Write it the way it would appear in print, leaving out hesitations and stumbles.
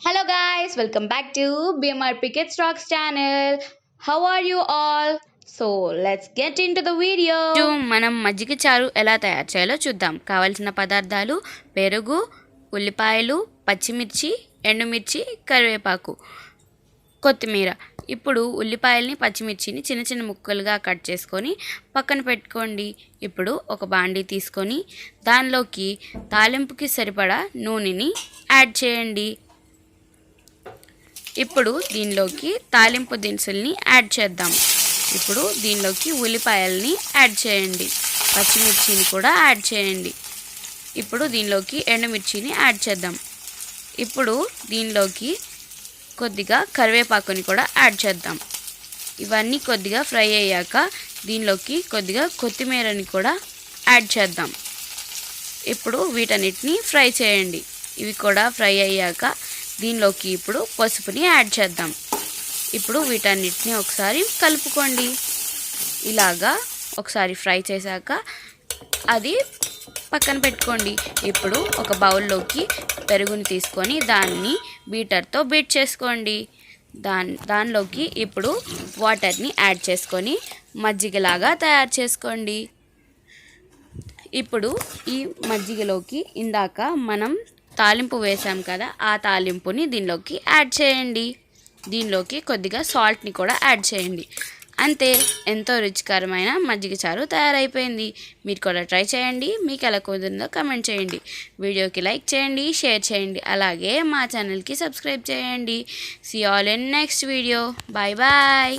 Hello guys, welcome back to BMRPkids Rocks channel. How are you all? So let's get into the video. మనం మజ్జిగ చారు ఎలా తయారు చేయాలో చూద్దాం. కావాల్సిన పదార్థాలు పెరుగు, ఉల్లిపాయలు, పచ్చిమిర్చి, ఎండుమిర్చి, కరివేపాకు, కొత్తిమీర. ఇప్పుడు ఉల్లిపాయల్ని పచ్చిమిర్చిని చిన్న చిన్న ముక్కలుగా కట్ చేసుకొని పక్కన పెట్టుకోండి. ఇప్పుడు ఒక బాండీ తీసుకొని దానిలోకి తాలింపుకి సరిపడా నూనెని యాడ్ చేయండి. ఇప్పుడు దీనిలోకి తాలింపు దినుసుల్ని యాడ్ చేద్దాం. ఇప్పుడు దీనిలోకి ఉల్లిపాయల్ని యాడ్ చేయండి, పచ్చిమిర్చిని కూడా యాడ్ చేయండి. ఇప్పుడు దీనిలోకి ఎండుమిర్చిని యాడ్ చేద్దాం. ఇప్పుడు దీనిలోకి కొద్దిగా కరివేపాకుని కూడా యాడ్ చేద్దాం. ఇవన్నీ కొద్దిగా ఫ్రై అయ్యాక దీనిలోకి కొద్దిగా కొత్తిమీరని కూడా యాడ్ చేద్దాం. ఇప్పుడు వీటన్నిటిని ఫ్రై చేయండి. ఇవి కూడా ఫ్రై అయ్యాక దీనిలోకి ఇప్పుడు పసుపుని యాడ్ చేద్దాం. ఇప్పుడు వీటన్నిటిని ఒకసారి కలుపుకోండి. ఇలాగా ఒకసారి ఫ్రై చేశాక అది పక్కన పెట్టుకోండి. ఇప్పుడు ఒక బౌల్లోకి పెరుగుని తీసుకొని దాన్ని బీటర్తో బీట్ చేసుకోండి. దానిలోకి ఇప్పుడు వాటర్ని యాడ్ చేసుకొని మజ్జిగలాగా తయారు చేసుకోండి. ఇప్పుడు ఈ మజ్జిగలోకి ఇందాక మనం తాలింపు వేసాం కదా, ఆ తాలింపుని దీనిలోకి యాడ్ చేయండి. దీనిలోకి కొద్దిగా సాల్ట్ని కూడా యాడ్ చేయండి. అంతే, ఎంతో రుచికరమైన మజ్జిగ చారు తయారైపోయింది. మీరు కూడా ట్రై చేయండి. మీకు ఎలా కుదిరిందో కమెంట్ చేయండి. వీడియోకి లైక్ చేయండి, షేర్ చేయండి. అలాగే మా ఛానల్కి సబ్స్క్రైబ్ చేయండి. See all in next video. Bye bye.